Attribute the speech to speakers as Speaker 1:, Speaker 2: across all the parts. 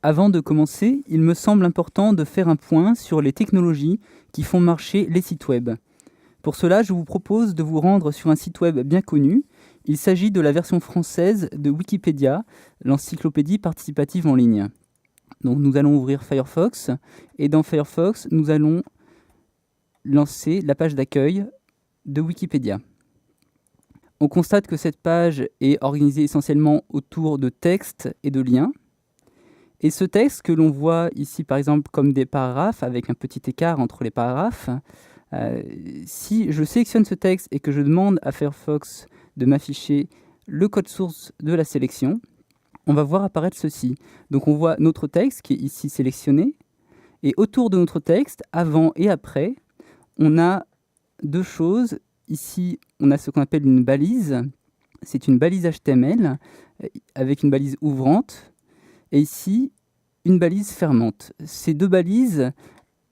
Speaker 1: Avant de commencer, il me semble important de faire un point sur les technologies qui font marcher les sites web. Pour cela, je vous propose de vous rendre sur un site web bien connu. Il s'agit de la version française de Wikipédia, l'encyclopédie participative en ligne. Donc nous allons ouvrir Firefox, et dans Firefox, nous allons lancer la page d'accueil de Wikipédia. On constate que cette page est organisée essentiellement autour de textes et de liens. Et ce texte que l'on voit ici, par exemple, comme des paragraphes, avec un petit écart entre les paragraphes, si je sélectionne ce texte et que je demande à Firefox de m'afficher le code source de la sélection, on va voir apparaître ceci. Donc on voit notre texte qui est ici sélectionné, et autour de notre texte, avant et après, on a deux choses. Ici, on a ce qu'on appelle une balise. C'est une balise HTML avec une balise ouvrante. Et ici, une balise fermante. Ces deux balises,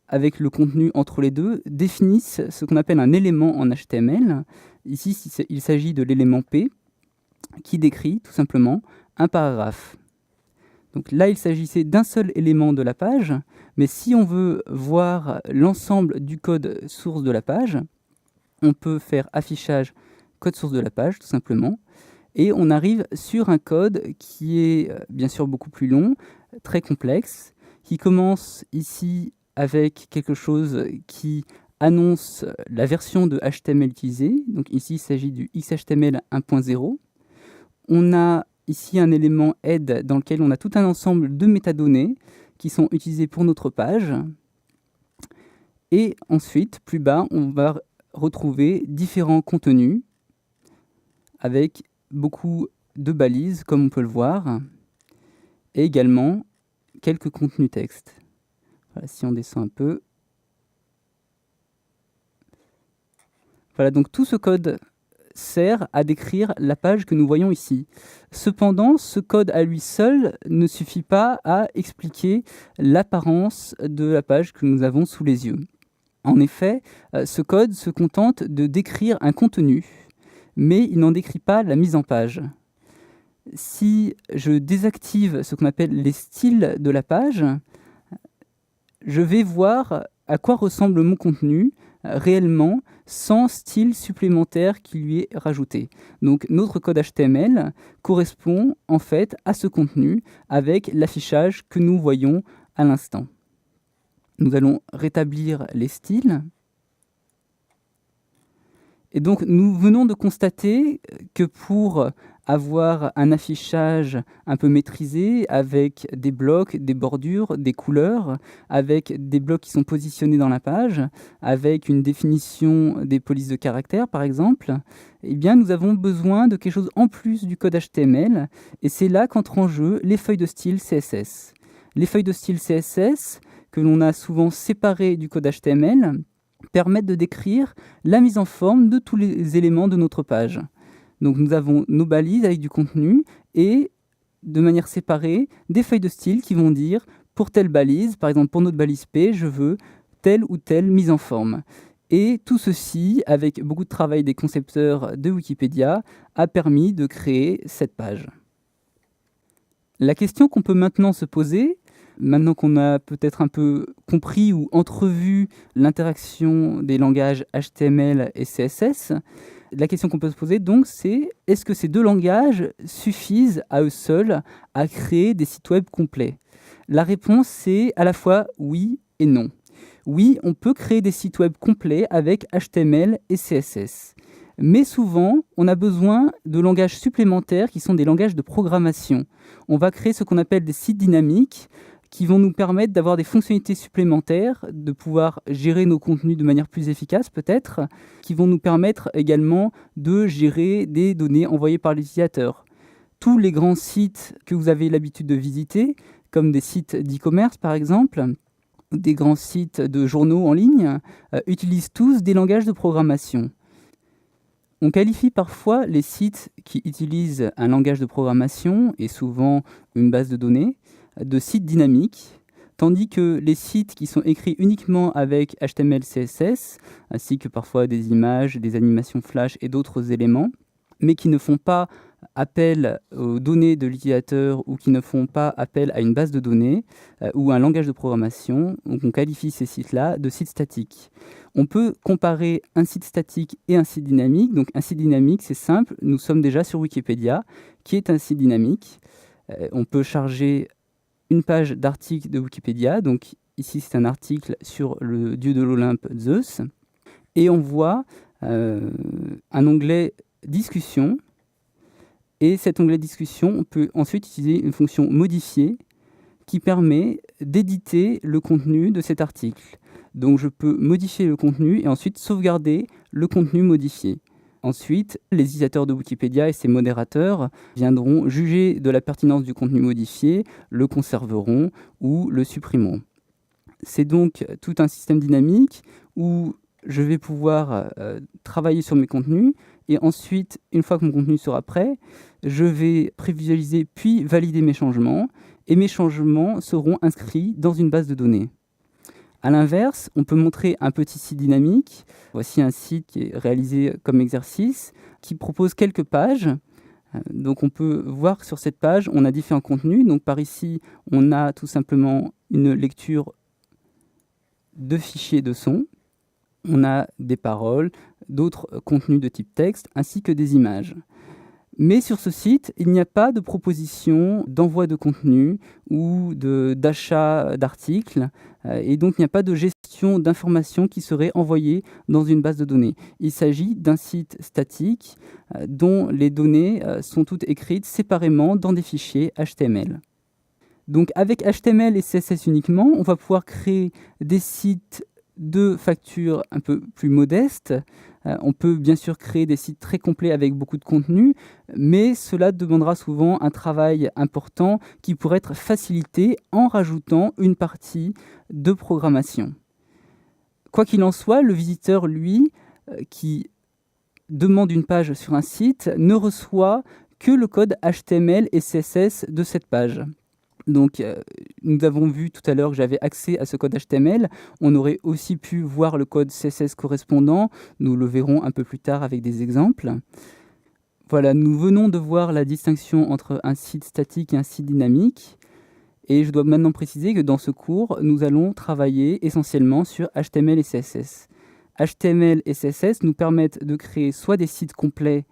Speaker 1: avec le contenu entre les deux, définissent ce qu'on appelle un élément en HTML. Ici, il s'agit de l'élément P, qui décrit tout simplement un paragraphe. Donc là, il s'agissait d'un seul élément de la page, mais si on veut voir l'ensemble du code source de la page, on peut faire affichage code source de la page, tout simplement, et on arrive sur un code qui est bien sûr beaucoup plus long, très complexe, qui commence ici avec quelque chose qui annonce la version de HTML utilisée. Donc ici, il s'agit du XHTML 1.0. On a ici un élément head dans lequel on a tout un ensemble de métadonnées qui sont utilisées pour notre page. Et ensuite, plus bas, on va retrouver différents contenus avec beaucoup de balises, comme on peut le voir, et également quelques contenus texte. Voilà, si on descend un peu. Voilà, donc tout ce code sert à décrire la page que nous voyons ici. Cependant, ce code à lui seul ne suffit pas à expliquer l'apparence de la page que nous avons sous les yeux. En effet, ce code se contente de décrire un contenu, mais il n'en décrit pas la mise en page. Si je désactive ce qu'on appelle les styles de la page, je vais voir à quoi ressemble mon contenu réellement sans style supplémentaire qui lui est rajouté. Donc notre code HTML correspond en fait à ce contenu avec l'affichage que nous voyons à l'instant. Nous allons rétablir les styles. Et donc, nous venons de constater que pour avoir un affichage un peu maîtrisé, avec des blocs, des bordures, des couleurs, avec des blocs qui sont positionnés dans la page, avec une définition des polices de caractères, par exemple, eh bien, nous avons besoin de quelque chose en plus du code HTML, et c'est là qu'entrent en jeu les feuilles de style CSS. Les feuilles de style CSS, que l'on a souvent séparées du code HTML, permettent de décrire la mise en forme de tous les éléments de notre page. Donc nous avons nos balises avec du contenu et, de manière séparée, des feuilles de style qui vont dire, pour telle balise, par exemple pour notre balise P, je veux telle ou telle mise en forme. Et tout ceci, avec beaucoup de travail des concepteurs de Wikipédia, a permis de créer cette page. La question qu'on peut maintenant se poser, maintenant qu'on a peut-être un peu compris ou entrevu l'interaction des langages HTML et CSS, la question qu'on peut se poser donc c'est est-ce que ces deux langages suffisent à eux seuls à créer des sites web complets? La réponse c'est à la fois oui et non. Oui, on peut créer des sites web complets avec HTML et CSS. Mais souvent, on a besoin de langages supplémentaires qui sont des langages de programmation. On va créer ce qu'on appelle des sites dynamiques qui vont nous permettre d'avoir des fonctionnalités supplémentaires, de pouvoir gérer nos contenus de manière plus efficace peut-être, qui vont nous permettre également de gérer des données envoyées par l'utilisateur. Tous les grands sites que vous avez l'habitude de visiter, comme des sites d'e-commerce par exemple, des grands sites de journaux en ligne, utilisent tous des langages de programmation. On qualifie parfois les sites qui utilisent un langage de programmation, et souvent une base de données, de sites dynamiques, tandis que les sites qui sont écrits uniquement avec HTML, CSS, ainsi que parfois des images, des animations flash et d'autres éléments, mais qui ne font pas appel aux données de l'utilisateur ou qui ne font pas appel à une base de données ou un langage de programmation. Donc on qualifie ces sites-là de sites statiques. On peut comparer un site statique et un site dynamique. Donc un site dynamique, c'est simple, nous sommes déjà sur Wikipédia, qui est un site dynamique. On peut charger une page d'article de Wikipédia. Donc ici, c'est un article sur le dieu de l'Olympe, Zeus. Et on voit un onglet discussion. Et cet onglet discussion, on peut ensuite utiliser une fonction modifier qui permet d'éditer le contenu de cet article. Donc je peux modifier le contenu et ensuite sauvegarder le contenu modifié. Ensuite, les utilisateurs de Wikipédia et ses modérateurs viendront juger de la pertinence du contenu modifié, le conserveront ou le supprimeront. C'est donc tout un système dynamique où je vais pouvoir travailler sur mes contenus et ensuite, une fois que mon contenu sera prêt, je vais prévisualiser puis valider mes changements et mes changements seront inscrits dans une base de données. A l'inverse, on peut montrer un petit site dynamique. Voici un site qui est réalisé comme exercice, qui propose quelques pages. Donc on peut voir que sur cette page, on a différents contenus. Donc par ici, on a tout simplement une lecture de fichiers de son. On a des paroles, d'autres contenus de type texte, ainsi que des images. Mais sur ce site, il n'y a pas de proposition d'envoi de contenu ou d'achat d'articles, et donc il n'y a pas de gestion d'informations qui seraient envoyées dans une base de données. Il s'agit d'un site statique dont les données sont toutes écrites séparément dans des fichiers HTML. Donc avec HTML et CSS uniquement, on va pouvoir créer des sites de factures un peu plus modestes. On peut bien sûr créer des sites très complets avec beaucoup de contenu, mais cela demandera souvent un travail important qui pourrait être facilité en rajoutant une partie de programmation. Quoi qu'il en soit, le visiteur, lui, qui demande une page sur un site, ne reçoit que le code HTML et CSS de cette page. Donc, nous avons vu tout à l'heure que j'avais accès à ce code HTML. On aurait aussi pu voir le code CSS correspondant. Nous le verrons un peu plus tard avec des exemples. Voilà, nous venons de voir la distinction entre un site statique et un site dynamique. Et je dois maintenant préciser que dans ce cours, nous allons travailler essentiellement sur HTML et CSS. HTML et CSS nous permettent de créer soit des sites complets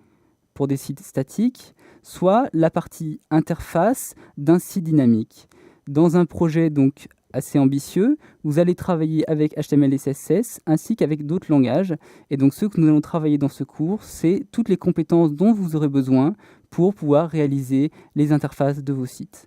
Speaker 1: pour des sites statiques, soit la partie interface d'un site dynamique. Dans un projet donc assez ambitieux, vous allez travailler avec HTML et CSS ainsi qu'avec d'autres langages. Et donc ce que nous allons travailler dans ce cours, c'est toutes les compétences dont vous aurez besoin pour pouvoir réaliser les interfaces de vos sites.